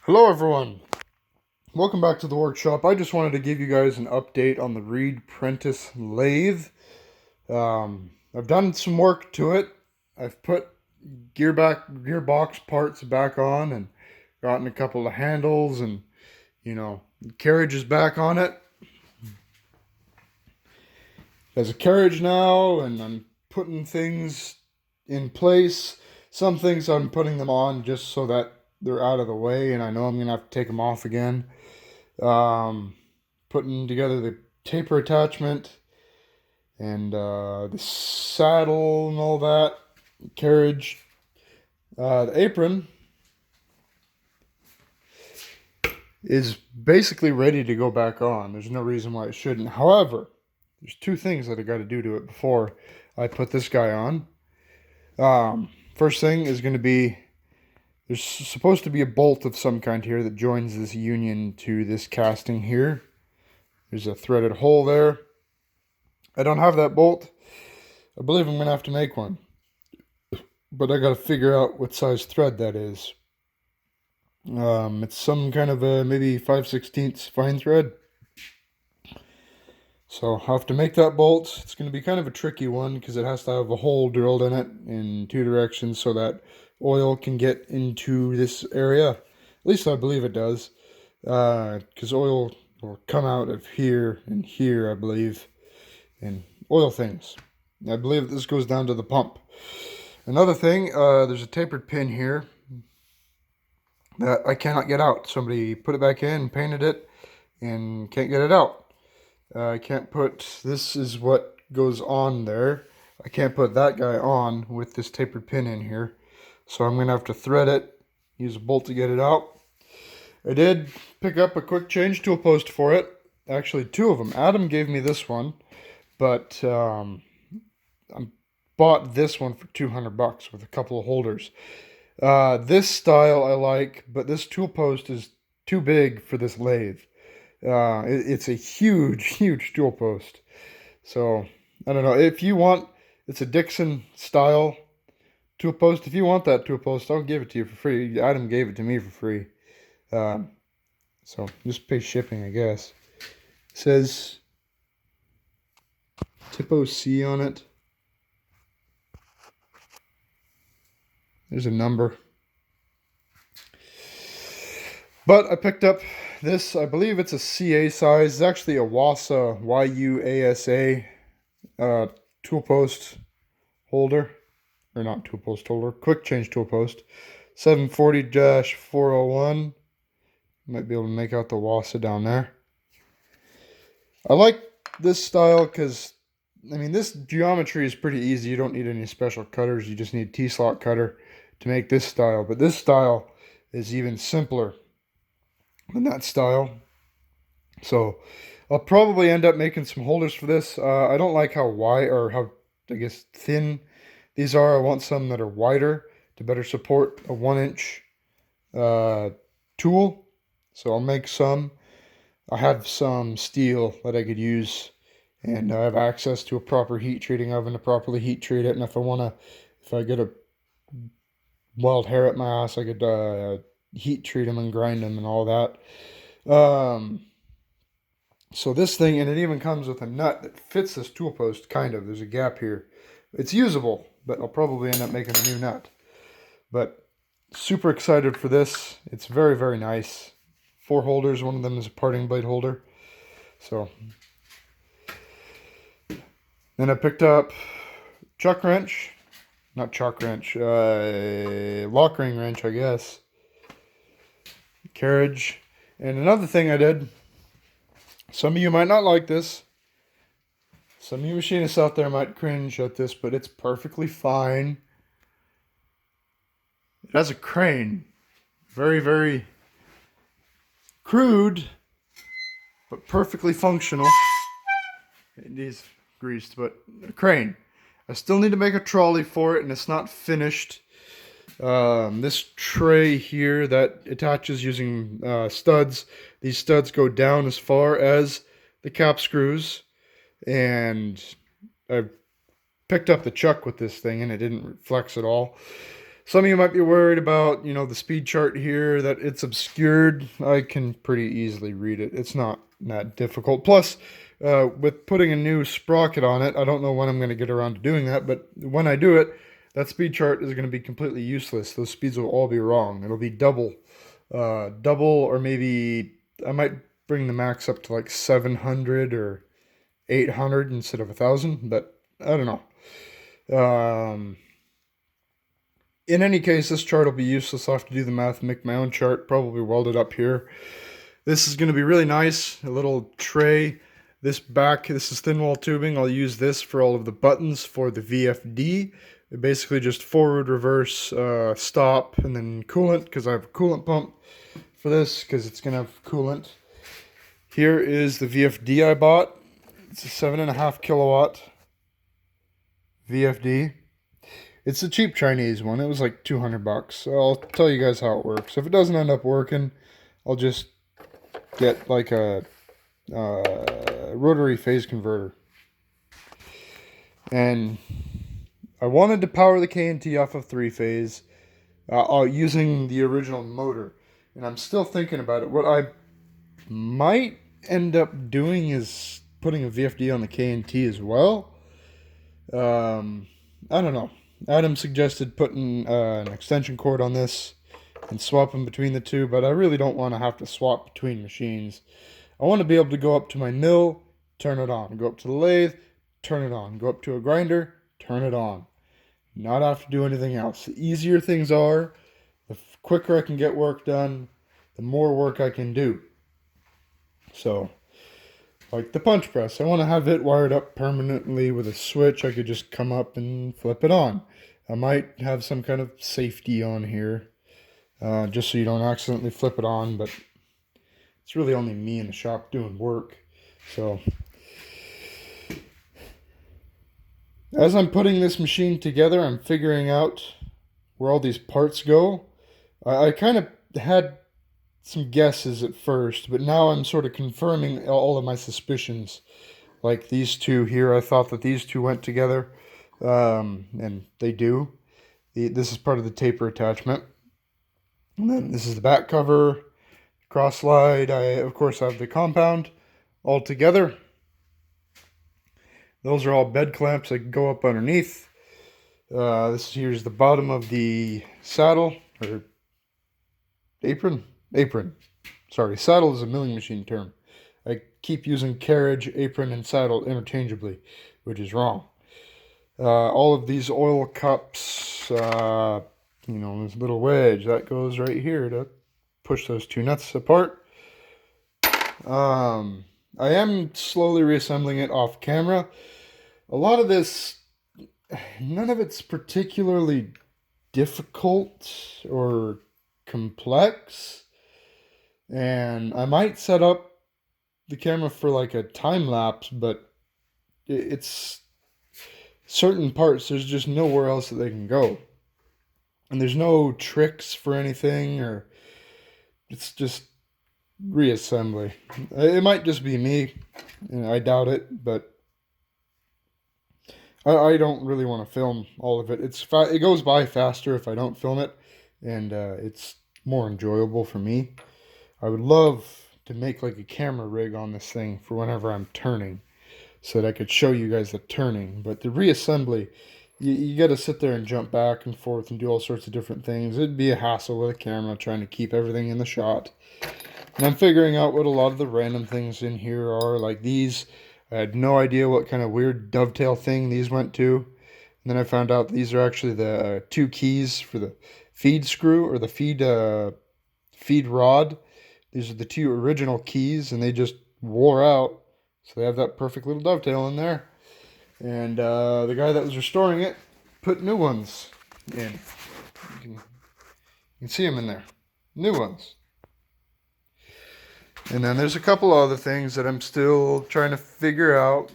Hello everyone, welcome back to the workshop. I just wanted to give you guys an update on the Reed-Prentice lathe. I've done some work to it. I've put gearbox parts back on and gotten a couple of handles and, carriage is back on it. There's a carriage now and I'm putting things in place. Some things I'm putting them on just so that they're out of the way and I know I'm going to have to take them off again. Putting together the taper attachment and the saddle and all that, carriage, the apron is basically ready to go back on. There's no reason why it shouldn't. However, there's two things that I got to do to it before I put this guy on. First thing is going to be, there's supposed to be a bolt of some kind here that joins this union to this casting here. There's a threaded hole there. I don't have that bolt. I believe I'm going to have to make one. But I got to figure out what size thread that is. It's some kind of a maybe 5/16 fine thread. So I'll have to make that bolt. It's going to be kind of a tricky one because it has to have a hole drilled in it in two directions so that oil can get into this area. At least I believe it does. Because oil will come out of here and here, I believe. And oil things. I believe this goes down to the pump. Another thing, there's a tapered pin here that I cannot get out. Somebody put it back in, painted it, and can't get it out. I can't put, this is what goes on there. I can't put that guy on with this tapered pin in here. So I'm going to have to thread it, use a bolt to get it out. I did pick up a quick change tool post for it. Actually, two of them. Adam gave me this one, but I bought this one for $200 with a couple of holders. This style I like, but this tool post is too big for this lathe. It's a huge tool post. So, I don't know. If you want, it's a Dixon style tool post. If you want that tool post, I'll give it to you for free. Adam gave it to me for free. So, just pay shipping, I guess. It says Tipo C on it. There's a number. But I picked up this, I believe it's a CA size. It's actually a WASA, Y-U-A-S-A tool post holder. Or not tool post holder, quick change tool post. 740-401. Might be able to make out the WASA down there. I like this style because, I mean, this geometry is pretty easy. You don't need any special cutters. You just need a T-slot cutter to make this style. But this style is even simpler than that style. So I'll probably end up making some holders for this. I don't like how wide, or how, I guess, thin these are. I want some that are wider to better support a 1-inch tool. So I'll make some. I have some steel that I could use, and I have access to a proper heat treating oven to properly heat treat it. And if I get a wild hair at my ass, I could heat treat them and grind them and all that. So this thing, and it even comes with a nut that fits this tool post, kind of. There's a gap here. It's usable, but I'll probably end up making a new nut. But super excited for this. It's very nice. 4 holders. One of them is a parting blade holder. So then I picked up chuck wrench. Not chuck wrench. Lock ring wrench, I guess. Carriage. And another thing I did. Some of you might not like this. Some of you machinists out there might cringe at this, but it's perfectly fine. It has a crane. Very crude, but perfectly functional. It is greased, but a crane. I still need to make a trolley for it, and it's not finished. This tray here that attaches using studs. These studs go down as far as the cap screws, and I picked up the chuck with this thing, and it didn't flex at all. Some of you might be worried about, the speed chart here, that it's obscured. I can pretty easily read it. It's not that difficult. Plus, with putting a new sprocket on it, I don't know when I'm going to get around to doing that, but when I do it, that speed chart is going to be completely useless. Those speeds will all be wrong. It'll be double, or maybe I might bring the max up to like 700 or 800 instead of 1,000, but I don't know. In any case, this chart will be useless. I'll have to do the math and make my own chart, probably weld it up here. This is going to be really nice, a little tray. This is thin wall tubing. I'll use this for all of the buttons for the VFD. Basically just forward, reverse, stop, and then coolant, because I have a coolant pump for this, because it's going to have coolant. Here is the VFD I bought. It's a 7.5 kilowatt VFD. It's a cheap Chinese one. It was like 200 bucks. So I'll tell you guys how it works. If it doesn't end up working, I'll just get like a rotary phase converter. And I wanted to power the K&T off of 3-phase using the original motor. And I'm still thinking about it. What I might end up doing is putting a VFD on the K&T as well. I don't know. Adam suggested putting an extension cord on this and swapping between the two, but I really don't want to have to swap between machines. I want to be able to go up to my mill, turn it on. Go up to the lathe, turn it on. Go up to a grinder, turn it on. Not have to do anything else. The easier things are, the quicker I can get work done, the more work I can do. So, like the punch press, I want to have it wired up permanently with a switch. I could just come up and flip it on. I might have some kind of safety on here, just so you don't accidentally flip it on, but it's really only me in the shop doing work. So, as I'm putting this machine together, I'm figuring out where all these parts go. I kind of had some guesses at first, but now I'm sort of confirming all of my suspicions. Like these two here, I thought that these two went together, and they do. This is part of the taper attachment. And then this is the back cover, cross slide. I, of course, have the compound all together. Those are all bed clamps that go up underneath. Here's the bottom of the saddle, or apron. Sorry, saddle is a milling machine term. I keep using carriage, apron, and saddle interchangeably, which is wrong. All of these oil cups, this little wedge, that goes right here to push those two nuts apart. I am slowly reassembling it off camera. A lot of this, none of it's particularly difficult or complex. And I might set up the camera for like a time lapse, but it's certain parts, there's just nowhere else that they can go. And there's no tricks for anything, or it's just reassembly. It might just be me, and I doubt it, but I don't really want to film all of it. It goes by faster if I don't film it, and it's more enjoyable for me. I would love to make like a camera rig on this thing for whenever I'm turning, so that I could show you guys the turning. But the reassembly, you got to sit there and jump back and forth and do all sorts of different things. It'd be a hassle with a camera trying to keep everything in the shot. And I'm figuring out what a lot of the random things in here are. Like these, I had no idea what kind of weird dovetail thing these went to. And then I found out these are actually the two keys for the feed screw, or the feed rod. These are the two original keys, and they just wore out. So they have that perfect little dovetail in there. And the guy that was restoring it put new ones in. You can see them in there. New ones. And then there's a couple other things that I'm still trying to figure out.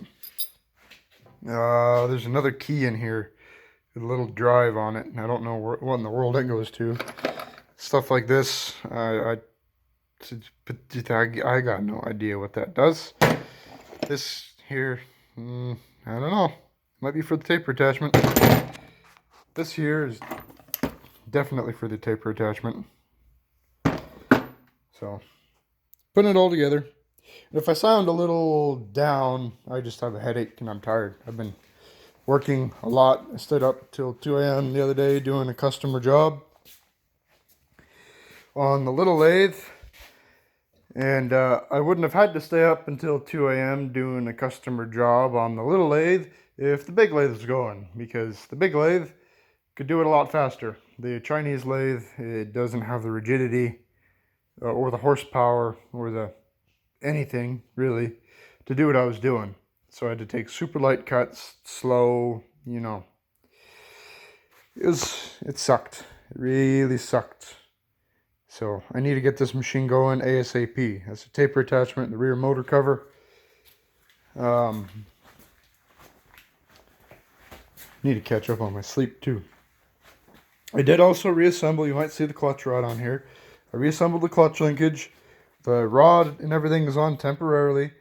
There's another key in here with a little drive on it. I don't know what in the world it goes to. Stuff like this. I got no idea what that does. This here, I don't know. Might be for the taper attachment. This here is definitely for the taper attachment. So, putting it all together. And if I sound a little down, I just have a headache and I'm tired. I've been working a lot. I stayed up till 2 a.m. the other day doing a customer job on the little lathe. And I wouldn't have had to stay up until 2 a.m. doing a customer job on the little lathe if the big lathe was going, because the big lathe could do it a lot faster. The Chinese lathe, it doesn't have the rigidity or the horsepower or the anything really to do what I was doing. So I had to take super light cuts, slow, you know. It sucked. It really sucked. So I need to get this machine going ASAP. That's a taper attachment, the rear motor cover. Need to catch up on my sleep too. I did also reassemble. You might see the clutch rod on here. I reassembled the clutch linkage. The rod and everything is on temporarily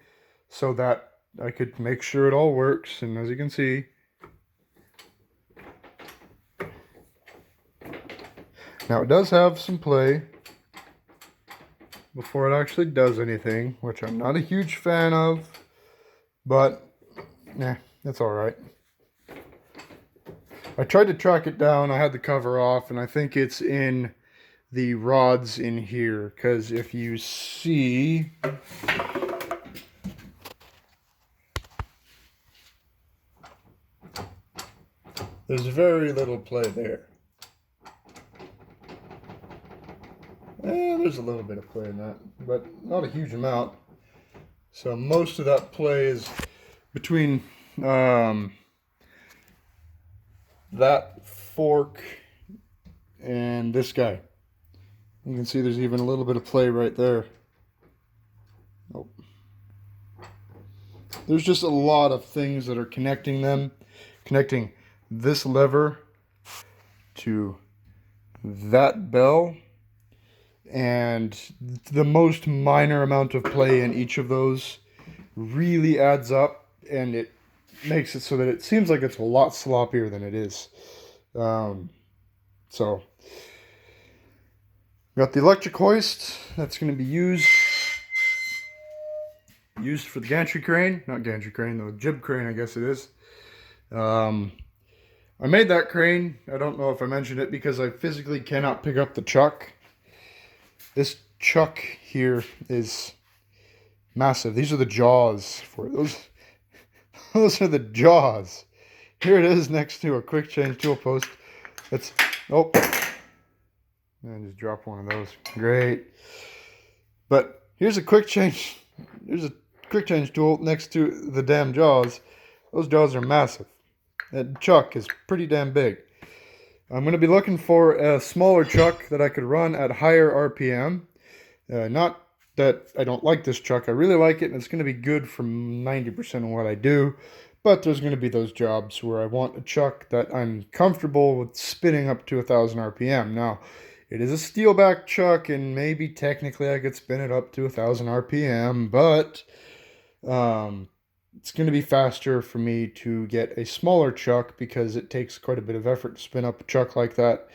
so that I could make sure it all works. And as you can see, now it does have some play before it actually does anything, which I'm not a huge fan of, but that's all right. I tried to track it down. I had the cover off, and I think it's in the rods in here, because if you see, there's very little play there. There's a little bit of play in that, but not a huge amount. So most of that play is between that fork and this guy. You can see there's even a little bit of play right there. Oh. There's just a lot of things that are connecting them. Connecting this lever to that bell. And the most minor amount of play in each of those really adds up, and it makes it so that it seems like it's a lot sloppier than it is. So got the electric hoist that's going to be used for the gantry crane, not gantry crane, the jib crane, I guess it is. I made that crane. I don't know if I mentioned it because I physically cannot pick up the chuck. This chuck here is massive. These are the jaws for those. Those are the jaws. Here it is next to a quick change tool post. It's and just drop one of those. Great. But here's a quick change. There's a quick change tool next to the damn jaws. Those jaws are massive. That chuck is pretty damn big. I'm going to be looking for a smaller chuck that I could run at higher RPM. Not that I don't like this chuck. I really like it, and it's going to be good for 90% of what I do. But there's going to be those jobs where I want a chuck that I'm comfortable with spinning up to 1,000 RPM. Now, it is a steel back chuck, and maybe technically I could spin it up to 1,000 RPM, but it's going to be faster for me to get a smaller chuck because it takes quite a bit of effort to spin up a chuck like that.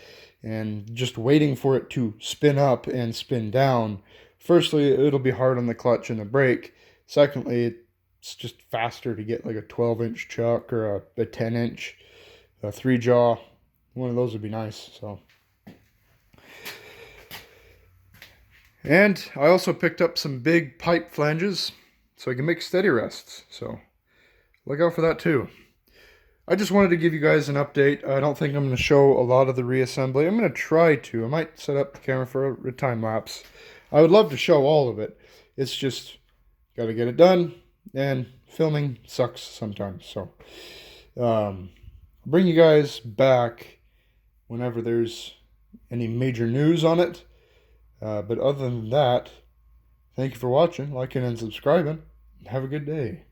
And just waiting for it to spin up and spin down, firstly, it'll be hard on the clutch and the brake. Secondly, it's just faster to get like a 12-inch chuck or a 10-inch, a 3-jaw. One of those would be nice. So, and I also picked up some big pipe flanges so I can make steady rests. So look out for that too. I just wanted to give you guys an update. I don't think I'm going to show a lot of the reassembly. I'm going to try to. I might set up the camera for a time lapse. I would love to show all of it. It's just got to get it done, and filming sucks sometimes. So bring you guys back whenever there's any major news on it. But other than that, thank you for watching, liking, and subscribing. Have a good day.